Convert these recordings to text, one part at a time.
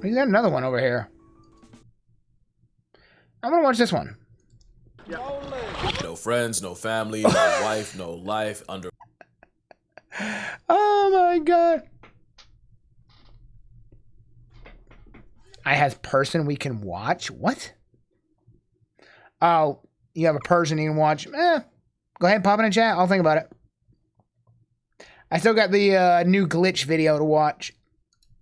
He's got another one over here. I'm gonna watch this one. No friends, no family, no wife, no life, under... Oh my god. I have person we can watch? What? Oh, you have a person you can watch? Go ahead and pop in a chat. I'll think about it. I still got the new glitch video to watch.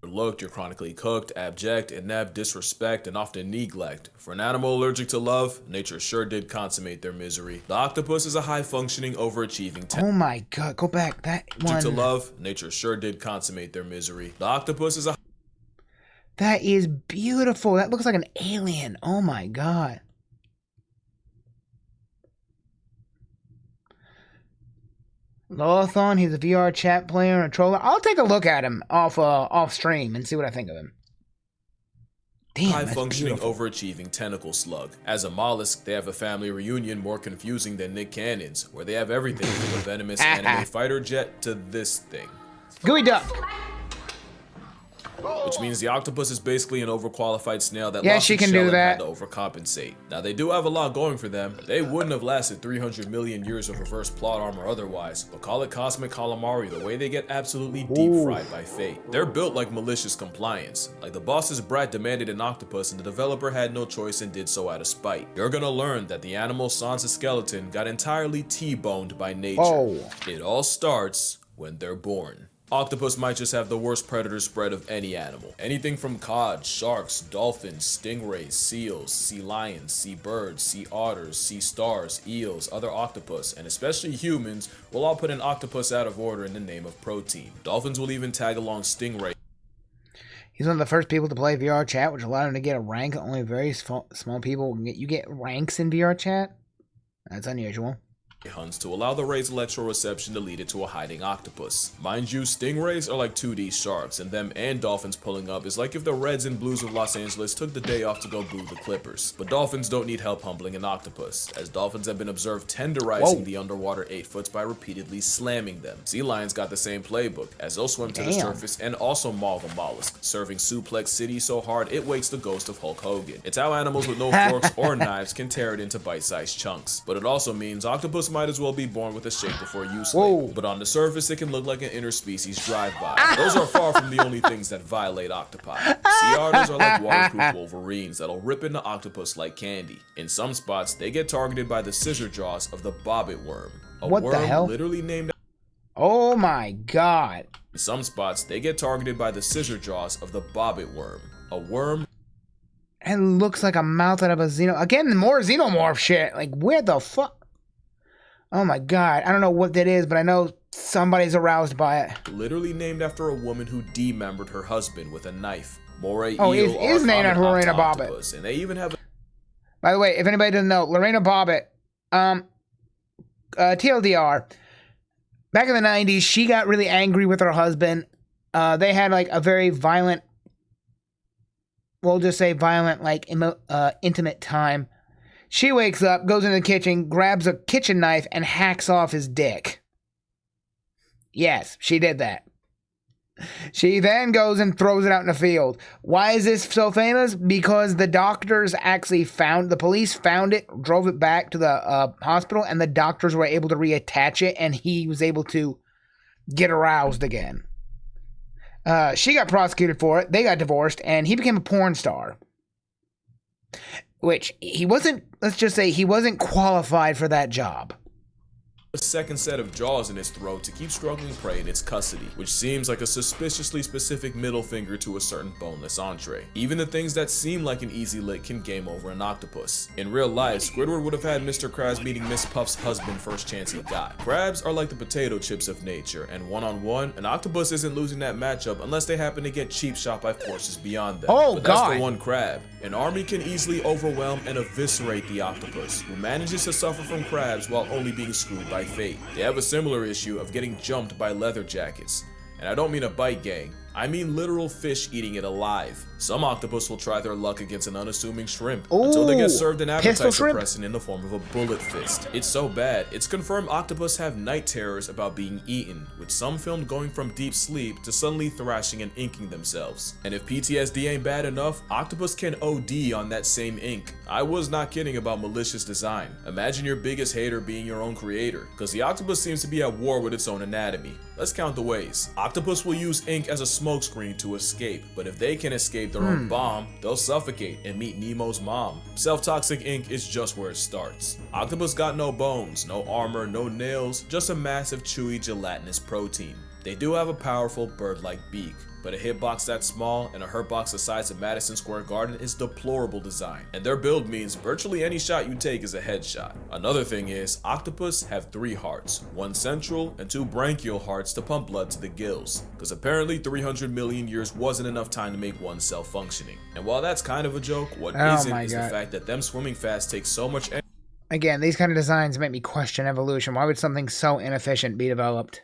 Looked, you're chronically cooked, abject, inept, disrespect, and often neglect. For an animal allergic to love, nature sure did consummate their misery. The octopus is a high-functioning, overachieving... Oh my god, go back. That one... Allergic to love, nature sure did consummate their misery. The octopus is a... That is beautiful. That looks like an alien. Oh my god. Lothon, he's a VR chat player and a troller. I'll take a look at him off stream and see what I think of him. Damn, high-functioning, overachieving tentacle slug. As a mollusk, they have a family reunion more confusing than Nick Cannon's, where they have everything from a venomous anime fighter jet to this thing. Gooey Duck. Which means the octopus is basically an overqualified snail that yeah, lost she its can shell do and that. had to overcompensate. Now they do have a lot going for them. They wouldn't have lasted 300 million years of reverse plot armor otherwise, but call it cosmic calamari the way they get absolutely deep fried by fate. They're built like malicious compliance. Like the boss's brat demanded an octopus and the developer had no choice and did so out of spite. You're gonna learn that the animal sans a skeleton got entirely T-boned by nature. Oh. It all starts when they're born. Octopus might just have the worst predator spread of any animal. Anything from cod, sharks, dolphins, stingrays, seals, sea lions, sea birds, sea otters, sea stars, eels, other octopus, and especially humans will all put an octopus out of order in the name of protein. Dolphins will even tag along stingray. He's one of the first people to play VR chat, which allowed him to get a rank. Only very small people can get. You get ranks in VR chat? That's unusual. Hunts to allow the ray's electroreception to lead it to a hiding octopus. Mind you, stingrays are like 2D sharks, and them and dolphins pulling up is like if the Reds and Blues of Los Angeles took the day off to go boo the Clippers. But dolphins don't need help humbling an octopus, as dolphins have been observed tenderizing the underwater 8-foots by repeatedly slamming them. Sea lions got the same playbook, as they'll swim to the surface and also maul the mollusk, serving Suplex City so hard it wakes the ghost of Hulk Hogan. It's how animals with no forks or knives can tear it into bite-sized chunks. But it also means octopus might as well be born with a shape before use label, but on the surface it can look like an interspecies drive-by. Those are far from the only things that violate octopi. Sea otters are like waterproof wolverines that'll rip into octopus like candy. In some spots, they get targeted by the scissor jaws of the bobbit worm. What the hell? Literally named... Oh my god. In some spots, they get targeted by the scissor jaws of the bobbit worm. A worm... And looks like a mouth out of a xeno... Again, more xenomorph shit. Like, where the fuck... Oh my god, I don't know what that is, but I know somebody's aroused by it. Literally named after a woman who demembered her husband with a knife. Moray eel is named after Lorena Bobbitt. And they even have... By the way, if anybody doesn't know, Lorena Bobbitt, TLDR, back in the 90s, she got really angry with her husband. They had like a very violent, we'll just say violent, like intimate time. She wakes up, goes in the kitchen, grabs a kitchen knife, and hacks off his dick. Yes, she did that. She then goes and throws it out in the field. Why is this so famous? Because the doctors actually the police found it, drove it back to the hospital, and the doctors were able to reattach it, and he was able to get aroused again. She got prosecuted for it, they got divorced, and he became a porn star. Which he wasn't, let's just say, he wasn't qualified for that job. A second set of jaws in its throat to keep struggling prey in its custody, which seems like a suspiciously specific middle finger to a certain boneless entree. Even the things that seem like an easy lick can game over an octopus. In real life, Squidward would have had Mr. Krabs meeting Miss Puff's husband first chance he got. Crabs are like the potato chips of nature, and one-on-one, an octopus isn't losing that matchup unless they happen to get cheap shot by forces beyond them. Oh, but God. that's for one crab. An army can easily overwhelm and eviscerate the octopus, who manages to suffer from crabs while only being screwed by fate. They have a similar issue of getting jumped by leather jackets. And I don't mean a bite gang, I mean literal fish eating it alive. Some octopus will try their luck against an unassuming shrimp until they get served an appetite suppressant in the form of a bullet fist. It's so bad, it's confirmed octopus have night terrors about being eaten, with some filmed going from deep sleep to suddenly thrashing and inking themselves. And if PTSD ain't bad enough, octopus can OD on that same ink. I was not kidding about malicious design. Imagine your biggest hater being your own creator, because the octopus seems to be at war with its own anatomy. Let's count the ways. Octopus will use ink as a smokescreen to escape, but if they can escape their own bomb, they'll suffocate and meet Nemo's mom. Self-toxic ink is just where it starts. Octopus got no bones, no armor, no nails, just a massive chewy gelatinous protein. They do have a powerful bird-like beak, but a hitbox that small and a hurtbox the size of Madison Square Garden is deplorable design, and their build means virtually any shot you take is a headshot. Another thing is, octopus have 3 hearts, 1 central and 2 branchial hearts to pump blood to the gills, because apparently 300 million years wasn't enough time to make one cell functioning. And while that's kind of a joke, what isn't is the fact that them swimming fast takes so much energy. Again, these kind of designs make me question evolution. Why would something so inefficient be developed?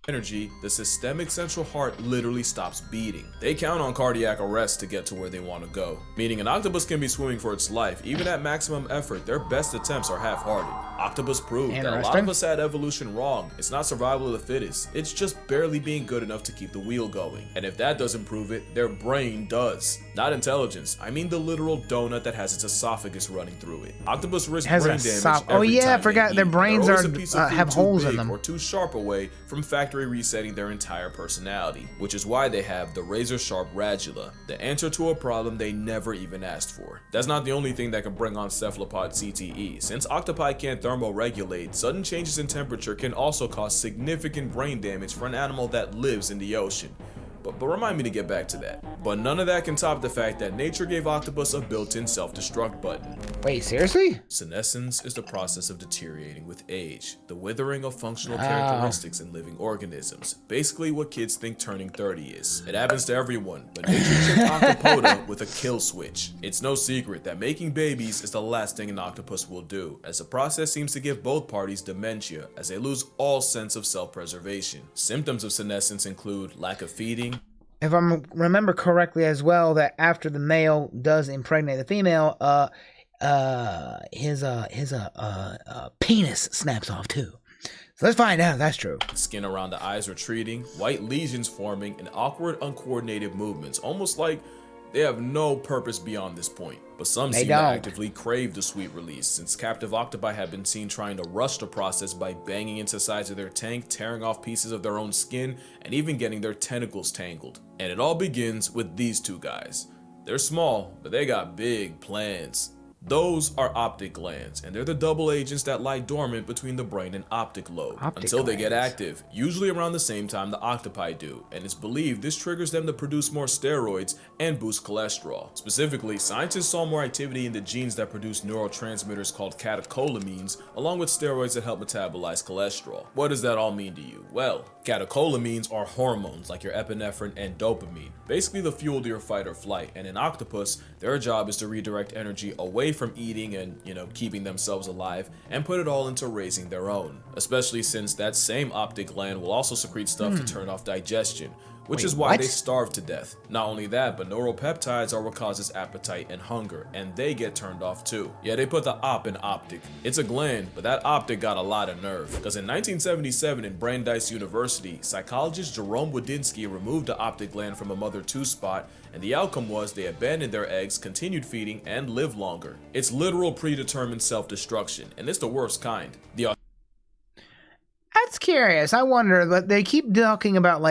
The systemic central heart literally stops beating. They count on cardiac arrest to get to where they want to go. Meaning an octopus can be swimming for its life. Even at maximum effort, their best attempts are half-hearted. Octopus proved that a lot of us had evolution wrong. It's not survival of the fittest. It's just barely being good enough to keep the wheel going. And if that doesn't prove it, their brain does. Not intelligence. I mean the literal donut that has its esophagus running through it. Octopus risk brain damage every time I forgot their brains have holes in them. Or too sharp away from factory resetting their entire personality, which is why they have the razor sharp radula, the answer to a problem they never even asked for. That's not the only thing that can bring on cephalopod CTE. Since octopi can't thermoregulate, sudden changes in temperature can also cause significant brain damage for an animal that lives in the ocean. But remind me to get back to that. But none of that can top the fact that nature gave octopus a built-in self-destruct button. Wait, seriously? Senescence is the process of deteriorating with age, the withering of functional characteristics in living organisms. Basically what kids think turning 30 is. It happens to everyone, but nature chipped octopoda with a kill switch. It's no secret that making babies is the last thing an octopus will do, as the process seems to give both parties dementia, as they lose all sense of self-preservation. Symptoms of senescence include lack of feeding. If I remember correctly as well, that after the male does impregnate the female, his penis snaps off too. So let's find out if that's true. Skin around the eyes retreating, white lesions forming, and awkward, uncoordinated movements, almost like they have no purpose beyond this point. But some seem to actively crave the sweet release, since captive octopi have been seen trying to rush the process by banging into the sides of their tank, tearing off pieces of their own skin, and even getting their tentacles tangled. And it all begins with these 2 guys. They're small, but they got big plans. Those are optic glands, and they're the double agents that lie dormant between the brain and optic lobe until they get active, usually around the same time the octopi do, and it's believed this triggers them to produce more steroids and boost cholesterol. Specifically, scientists saw more activity in the genes that produce neurotransmitters called catecholamines, along with steroids that help metabolize cholesterol. What does that all mean to you? Well, catecholamines are hormones like your epinephrine and dopamine, basically the fuel to your fight or flight, and in octopus, their job is to redirect energy away from eating and, keeping themselves alive and put it all into raising their own, especially since that same optic gland will also secrete stuff to turn off digestion, which is why they starve to death. Not only that, but neuropeptides are what causes appetite and hunger, and they get turned off too. Yeah, they put the op in optic. It's a gland, but that optic got a lot of nerve, because in 1977 in Brandeis University, psychologist Jerome Wodinsky removed the optic gland from a mother 2 spot, and the outcome was they abandoned their eggs, continued feeding, and lived longer. It's literal predetermined self-destruction, and it's the worst kind. That's curious. I wonder, but they keep talking about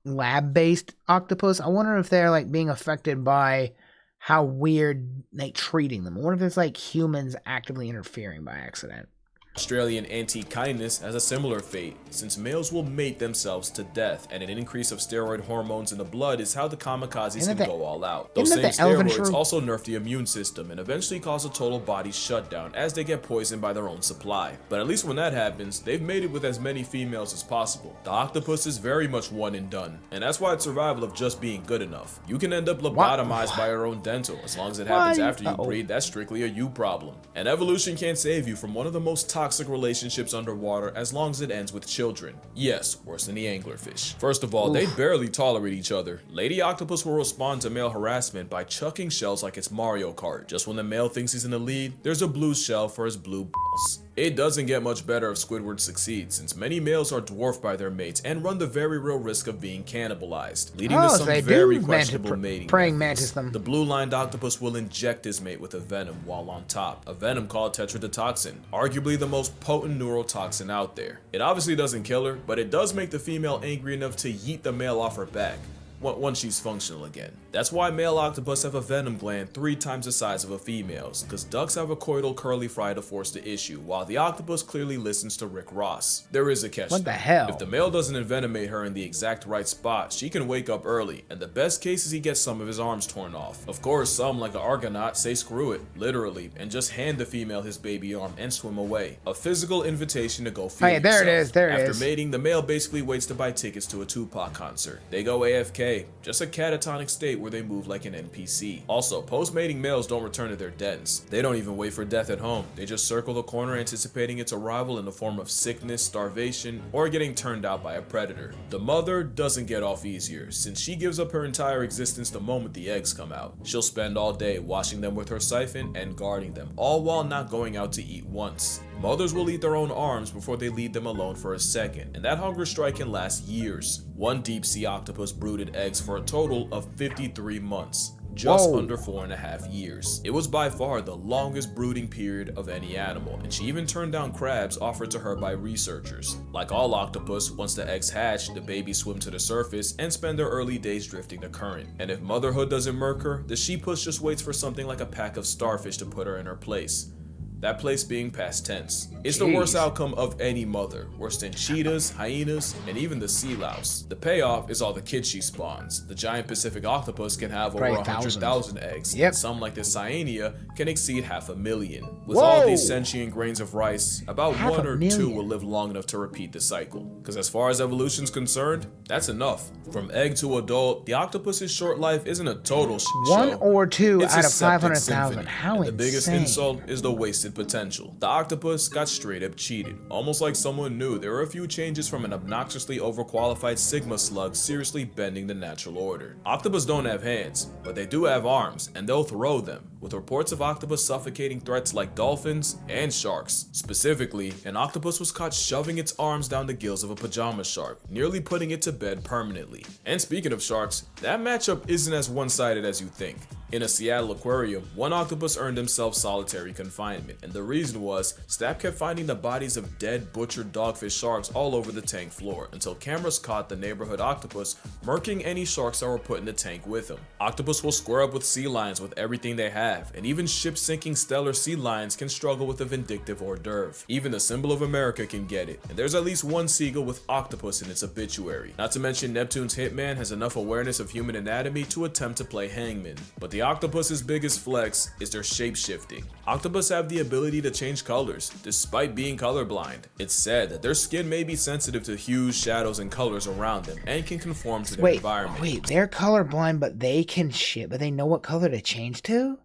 lab-based octopus. I wonder if they're being affected by how weird treating them. I wonder if it's humans actively interfering by accident. Australian antique kindness has a similar fate, since males will mate themselves to death, and an increase of steroid hormones in the blood is how the kamikazes can go all out. Those same steroids also nerf the immune system and eventually cause a total body shutdown as they get poisoned by their own supply. But at least when that happens, they've mated with as many females as possible. The octopus is very much one and done, and that's why it's survival of just being good enough. You can end up lobotomized by your own dental. As long as it happens after you breed, that's strictly a you problem. And evolution can't save you from one of the most toxic relationships underwater as long as it ends with children. Yes, worse than the anglerfish. First of all, they barely tolerate each other. Lady octopus will respond to male harassment by chucking shells like it's Mario Kart. Just when the male thinks he's in the lead, there's a blue shell for his blue balls. It doesn't get much better if Squidward succeeds, since many males are dwarfed by their mates and run the very real risk of being cannibalized, leading to some very questionable mating praying methods. mantis them. The blue-lined octopus will inject his mate with a venom while on top, a venom called tetrodotoxin, arguably the most potent neurotoxin out there. It obviously doesn't kill her, but it does make the female angry enough to yeet the male off her back once she's functional again. That's why male octopus have a venom gland 3 times the size of a female's, because ducks have a coital curly fry to force the issue, while the octopus clearly listens to Rick Ross. There is a catch. What the hell? If the male doesn't envenomate her in the exact right spot, she can wake up early, and the best case is he gets some of his arms torn off. Of course, some, like an Argonaut, say screw it, literally, and just hand the female his baby arm and swim away. A physical invitation to go feed Hey, there it is, there it is. After mating, the male basically waits to buy tickets to a Tupac concert. They go AFK, just a catatonic state where they move like an NPC. Also, post-mating males don't return to their dens. They don't even wait for death at home. They just circle the corner anticipating its arrival in the form of sickness, starvation, or getting turned out by a predator. The mother doesn't get off easier, since she gives up her entire existence the moment the eggs come out. She'll spend all day washing them with her siphon and guarding them, all while not going out to eat once. Mothers will eat their own arms before they leave them alone for a second, and that hunger strike can last years. One deep sea octopus brooded eggs for a total of 53 months. Just under 4.5 years. It was by far the longest brooding period of any animal, and she even turned down crabs offered to her by researchers. Like all octopus, once the eggs hatch, the babies swim to the surface and spend their early days drifting the current. And if motherhood doesn't murk her, the she-puss just waits for something like a pack of starfish to put her in her place. That place being past tense. It's the worst outcome of any mother, worse than cheetahs, hyenas, and even the sea louse. The payoff is all the kids she spawns. The giant Pacific octopus can have over 100,000 eggs, and some like the cyanea can exceed 500,000. With all these sentient grains of rice, about 1 or 2 will live long enough to repeat the cycle. Because as far as evolution's concerned, that's enough. From egg to adult, the octopus's short life isn't a total show. 1 or 2 It's out a of septic 500,000. symphony. How And insane. the biggest insult is the wasted potential. The octopus got straight up cheated, almost like someone knew there were a few changes from an obnoxiously overqualified Sigma slug seriously bending the natural order. Octopus don't have hands, but they do have arms, and they'll throw them, with reports of octopus suffocating threats like dolphins and sharks. Specifically, an octopus was caught shoving its arms down the gills of a pajama shark, nearly putting it to bed permanently. And speaking of sharks, that matchup isn't as one-sided as you think. In a Seattle aquarium, one octopus earned himself solitary confinement, and the reason was staff kept finding the bodies of dead, butchered dogfish sharks all over the tank floor until cameras caught the neighborhood octopus murking any sharks that were put in the tank with him. Octopus will square up with sea lions with everything they have, and even ship-sinking stellar sea lions can struggle with a vindictive hors d'oeuvre. Even the symbol of America can get it, and there's at least one seagull with octopus in its obituary. Not to mention Neptune's hitman has enough awareness of human anatomy to attempt to play hangman, but the octopus's biggest flex is their shape-shifting. Octopus have the ability to change colors, despite being colorblind. It's said that their skin may be sensitive to hues, shadows, and colors around them, and can conform to their environment. Wait, they're colorblind, but they can shit, but they know what color to change to?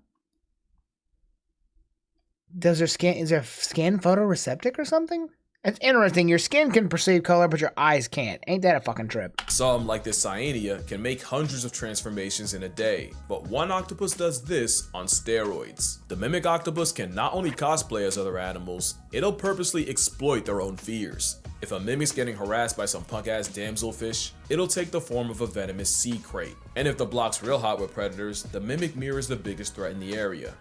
Is their skin photoreceptive or something? It's interesting. Your skin can perceive color, but your eyes can't. Ain't that a fucking trip? Some, like this cyanea, can make hundreds of transformations in a day, but one octopus does this on steroids. The mimic octopus can not only cosplay as other animals, it'll purposely exploit their own fears. If a mimic's getting harassed by some punk-ass damselfish, it'll take the form of a venomous sea crate. And if the block's real hot with predators, the mimic mirrors the biggest threat in the area.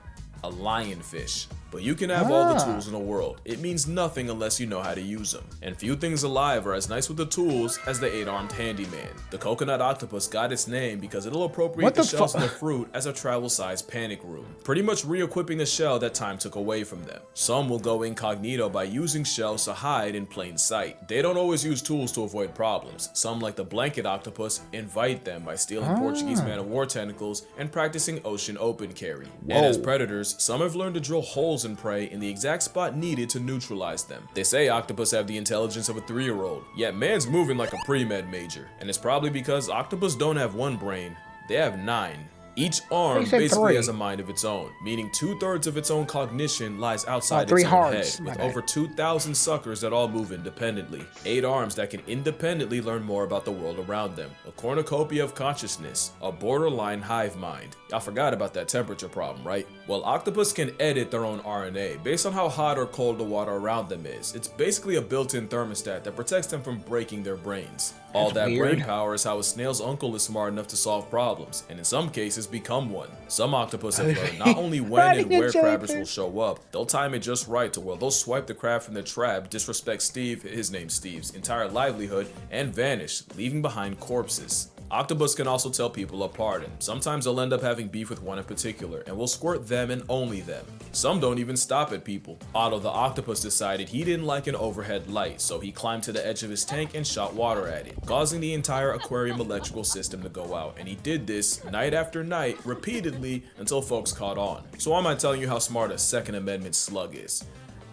A lionfish. But you can have all the tools in the world. It means nothing unless you know how to use them. And few things alive are as nice with the tools as the 8-armed handyman. The coconut octopus got its name because it'll appropriate the shells of the fruit as a travel-sized panic room, pretty much re-equipping the shell that time took away from them. Some will go incognito by using shells to hide in plain sight. They don't always use tools to avoid problems. Some, like the blanket octopus, invite them by stealing Portuguese man-of-war tentacles and practicing ocean open carry. And as predators, some have learned to drill holes and prey in the exact spot needed to neutralize them. They say octopus have the intelligence of a 3-year-old, yet man's moving like a pre-med major, and it's probably because octopus don't have one brain, they have 9. Each arm said basically 3. has a mind of its own, meaning 2/3 of its own cognition lies outside 3 its own head, hearts. with Okay. over 2,000 suckers that all move independently. 8 arms that can independently learn more about the world around them. A cornucopia of consciousness, a borderline hive mind. I forgot about that temperature problem, right? Well, octopus can edit their own RNA based on how hot or cold the water around them is. It's basically a built-in thermostat that protects them from breaking their brains. All that weird. brain power is how a snail's uncle is smart enough to solve problems, and in some cases become one. Some octopus have learned not only when and where crabbers will show up, they'll time it just right to where they'll swipe the crab from the trap, disrespect Steve, his name's Steve's, entire livelihood, and vanish, leaving behind corpses. Octopus can also tell people apart, and sometimes they'll end up having beef with one in particular, and will squirt them and only them. Some don't even stop at people. Otto the octopus decided he didn't like an overhead light, so he climbed to the edge of his tank and shot water at it, causing the entire aquarium electrical system to go out, and he did this night after night, repeatedly, until folks caught on. So why am I telling you how smart a Second Amendment slug is?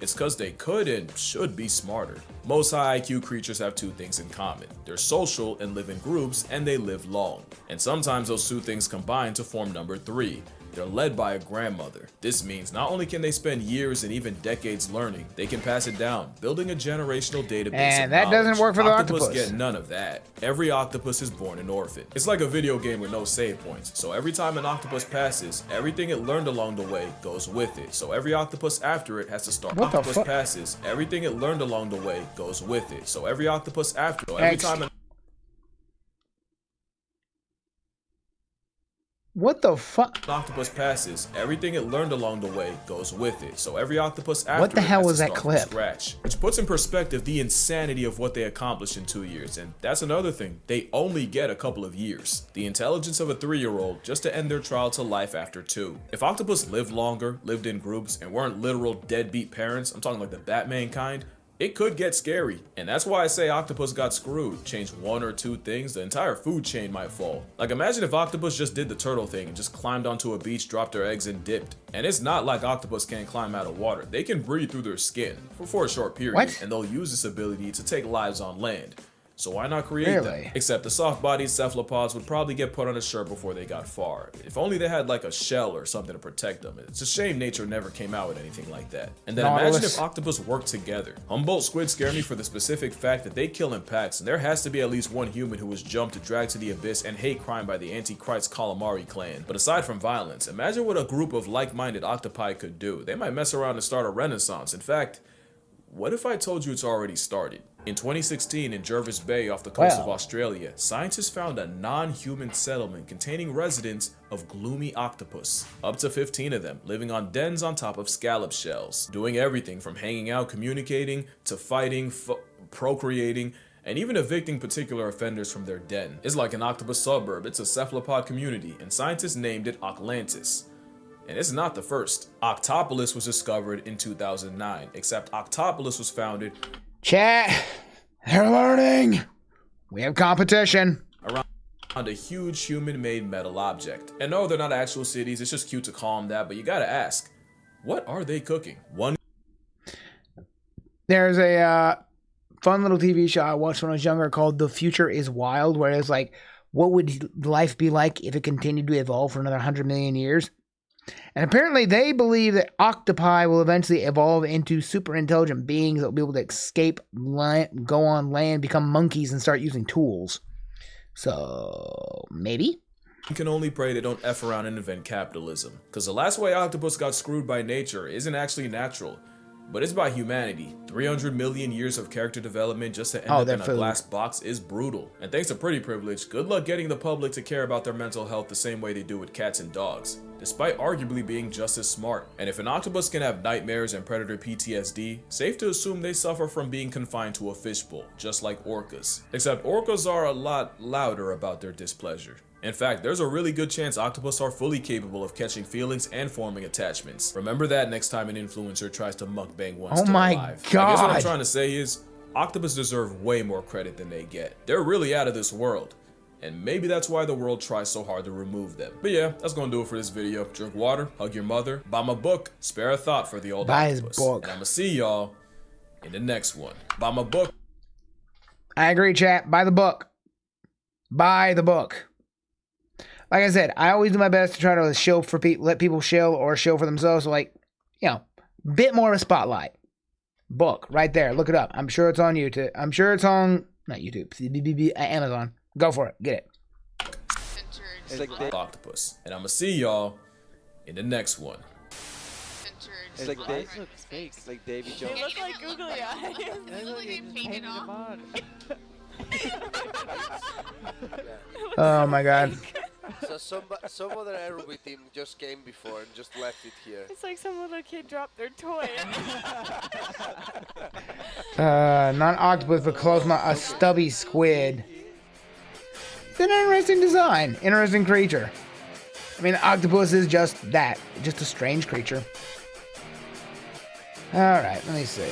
It's cause they could and should be smarter. Most high IQ creatures have 2 things in common. They're social and live in groups, and they live long. And sometimes those 2 things combine to form number 3. They're led by a grandmother. This means not only can they spend years and even decades learning, they can pass it down, building a generational database And of that knowledge. doesn't work for the octopus. Get none of that. Every octopus is born an orphan. It's like a video game with no save points. So every time an octopus passes, everything it learned along the way goes with it. So every octopus after it has to start. What the Octopus fuck? passes, everything it learned along the way goes with it. So every octopus after, so every time an What the fuck? octopus passes, everything it learned along the way goes with it. So every octopus after What the it hell has was to that start from clip? scratch. Which puts in perspective the insanity of what they accomplished in 2 years. And that's another thing, they only get a couple of years. The intelligence of a 3-year-old just to end their trial to life after 2. If octopus lived longer, lived in groups, and weren't literal deadbeat parents, I'm talking like the Batman kind, it could get scary. And that's why I say octopus got screwed. Change 1 or 2 things, the entire food chain might fall. Like imagine if octopus just did the turtle thing and just climbed onto a beach, dropped their eggs and dipped. And it's not like octopus can't climb out of water. They can breathe through their skin for a short period. What? And they'll use this ability to take lives on land. So why not create Really? them? Except the soft-bodied cephalopods would probably get put on a shirt before they got far. If only they had like a shell or something to protect them. It's a shame nature never came out with anything like that. And then imagine Nautilus. if octopus worked together. Humboldt squid scare me for the specific fact that they kill in packs, and there has to be at least one human who was jumped to drag to the abyss and hate crime by the Antichrist calamari clan. But aside from violence, imagine what a group of like-minded octopi could do. They might mess around and start a renaissance. In fact, what if I told you it's already started? In 2016, in Jervis Bay off the coast of Australia, scientists found a non-human settlement containing residents of gloomy octopus. Up to 15 of them, living on dens on top of scallop shells, doing everything from hanging out, communicating, to fighting, procreating, and even evicting particular offenders from their den. It's like an octopus suburb. It's a cephalopod community, and scientists named it Oclantis. And it's not the first. Octopolis was discovered in 2009, except Octopolis was founded Chat, they're learning. We have competition. around a huge human-made metal object. And no, they're not actual cities, it's just cute to call them that, but you gotta ask, what are they cooking? One There's a fun little TV show I watched when I was younger called The Future is Wild, where it's like, what would life be like if it continued to evolve for another 100 million years? And apparently they believe that octopi will eventually evolve into super intelligent beings that will be able to escape land, go on land, become monkeys, and start using tools. So, maybe? can only pray they don't F around and invent capitalism. Because the last way octopus got screwed by nature isn't actually natural, but it's by humanity. 300 million years of character development just to end up in a glass box is brutal. And thanks to Pretty Privilege, good luck getting the public to care about their mental health the same way they do with cats and dogs, despite arguably being just as smart. And if an octopus can have nightmares and predator PTSD, safe to assume they suffer from being confined to a fishbowl, just like orcas. Except orcas are a lot louder about their displeasure. In fact, there's a really good chance octopus are fully capable of catching feelings and forming attachments. Remember that next time an influencer tries to mukbang one still alive. God. I guess what I'm trying to say is, octopus deserve way more credit than they get. They're really out of this world. And maybe that's why the world tries so hard to remove them. But yeah, that's gonna do it for this video. Drink water, hug your mother, buy my book, spare a thought for the old Buy octopus. his book. And I'ma see y'all in the next one. Buy my book. I agree, chat. Buy the book. Buy the book. Like I said, I always do my best to try to show for let people show or show for themselves. So like, you know, bit more of a spotlight. Book right there. Look it up. I'm sure it's on YouTube. I'm sure it's on not YouTube. Amazon. Go for it. Get it. It's like octopus, and I'm gonna see y'all in the next one. It's like they look fake. It's like Davy Jones. They look like googly eyes. They look like they painted them on. Oh my god. So some other aerobic team just came before and just left it here. It's like some little kid dropped their toy. Not octopus, but close a stubby squid. It's an interesting design. Interesting creature. I mean, the octopus is just that. Just a strange creature. Alright, let me see.